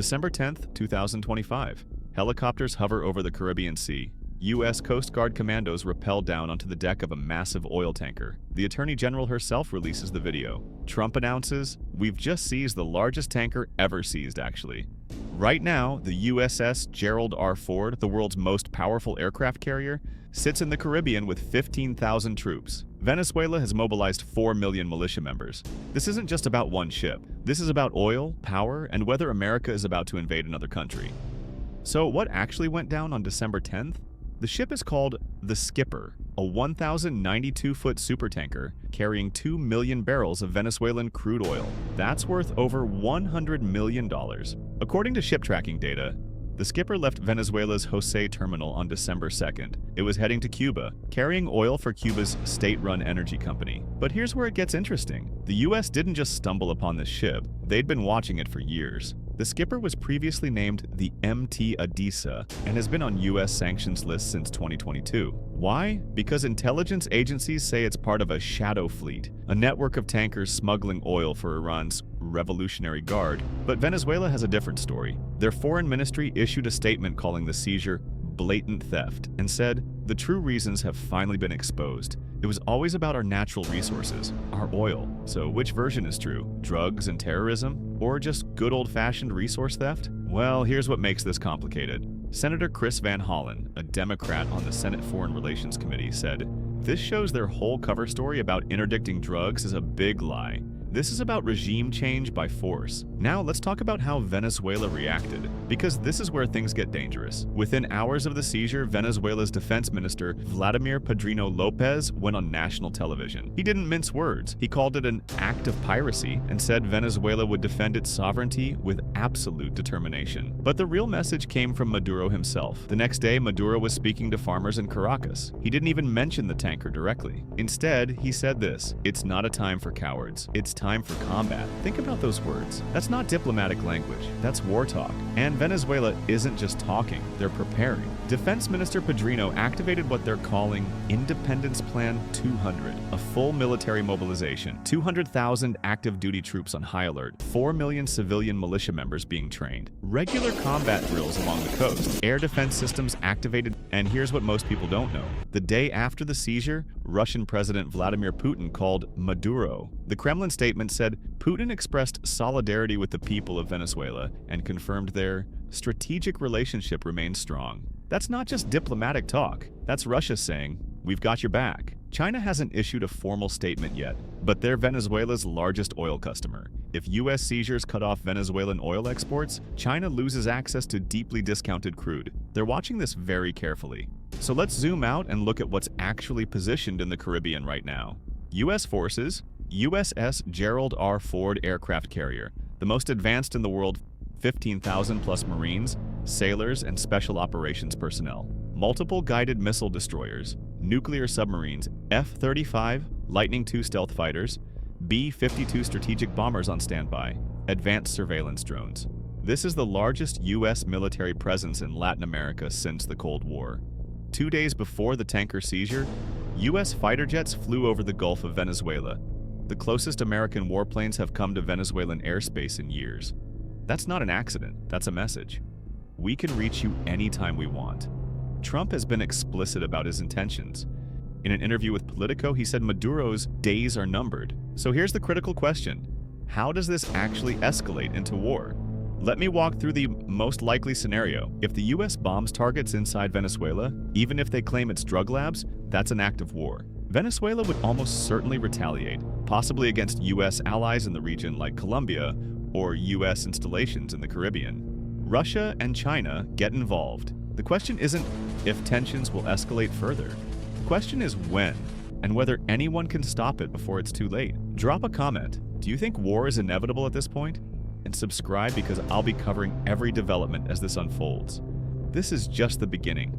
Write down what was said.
December 10, 2025. Helicopters hover over the Caribbean Sea. U.S. Coast Guard commandos rappel down onto the deck of a massive oil tanker. The Attorney General herself releases the video. Trump announces, "We've just seized the largest tanker ever seized, actually." Right now, the USS Gerald R. Ford, the world's most powerful aircraft carrier, sits in the Caribbean with 15,000 troops. Venezuela has mobilized 4 million militia members. This isn't just about one ship. This is about oil, power, and whether America is about to invade another country. So what actually went down on December 10th? The ship is called the Skipper, a 1,092-foot supertanker carrying 2 million barrels of Venezuelan crude oil. That's worth over $100 million. According to ship tracking data, the Skipper left Venezuela's Jose terminal on December 2nd. It was heading to Cuba, carrying oil for Cuba's state-run energy company. But here's where it gets interesting. The US didn't just stumble upon this ship, they'd been watching it for years. The Skipper was previously named the MT Adisa and has been on US sanctions lists since 2022. Why? Because intelligence agencies say it's part of a shadow fleet, a network of tankers smuggling oil for Iran's Revolutionary Guard. But Venezuela has a different story. Their foreign ministry issued a statement calling the seizure blatant theft and said, "The true reasons have finally been exposed. It was always about our natural resources, our oil. So which version is true? Drugs and terrorism? Or just good old-fashioned resource theft?" Well, here's what makes this complicated. Senator Chris Van Hollen, a Democrat on the Senate Foreign Relations Committee, said, "This shows their whole cover story about interdicting drugs is a big lie. This is about regime change by force." Now let's talk about how Venezuela reacted, because this is where things get dangerous. Within hours of the seizure, Venezuela's defense minister Vladimir Padrino Lopez went on national television. He didn't mince words. He called it an act of piracy and said Venezuela would defend its sovereignty with absolute determination. But the real message came from Maduro himself. The next day, Maduro was speaking to farmers in Caracas. He didn't even mention the tanker directly. Instead, he said this: "It's not a time for cowards. It's time for combat." Think about those words. That's not diplomatic language. That's war talk. And Venezuela isn't just talking, they're preparing. Defense Minister Padrino activated what they're calling Independence Plan 200, a full military mobilization, 200,000 active duty troops on high alert, 4 million civilian militia members being trained, regular combat drills along the coast, air defense systems activated, and here's what most people don't know. The day after the seizure, Russian President Vladimir Putin called Maduro. The Kremlin statement said Putin expressed solidarity with the people of Venezuela and confirmed their strategic relationship remains strong. That's not just diplomatic talk. That's Russia saying, "We've got your back." China hasn't issued a formal statement yet, but they're Venezuela's largest oil customer. If US seizures cut off Venezuelan oil exports, China loses access to deeply discounted crude. They're watching this very carefully. So let's zoom out and look at what's actually positioned in the Caribbean right now. US forces, USS Gerald R. Ford aircraft carrier, the most advanced in the world, 15,000 plus Marines, sailors, and special operations personnel. Multiple guided missile destroyers, nuclear submarines, F-35, Lightning II stealth fighters, B-52 strategic bombers on standby, advanced surveillance drones. This is the largest U.S. military presence in Latin America since the Cold War. 2 days before the tanker seizure, U.S. fighter jets flew over the Gulf of Venezuela. The closest American warplanes have come to Venezuelan airspace in years. That's not an accident, that's a message. We can reach you anytime we want. Trump has been explicit about his intentions. In an interview with Politico, he said Maduro's days are numbered. So here's the critical question. How does this actually escalate into war? Let me walk through the most likely scenario. If the US bombs targets inside Venezuela, even if they claim it's drug labs, that's an act of war. Venezuela would almost certainly retaliate, possibly against US allies in the region like Colombia or US installations in the Caribbean. Russia and China get involved. The question isn't if tensions will escalate further. The question is when, and whether anyone can stop it before it's too late. Drop a comment. Do you think war is inevitable at this point? And subscribe because I'll be covering every development as this unfolds. This is just the beginning.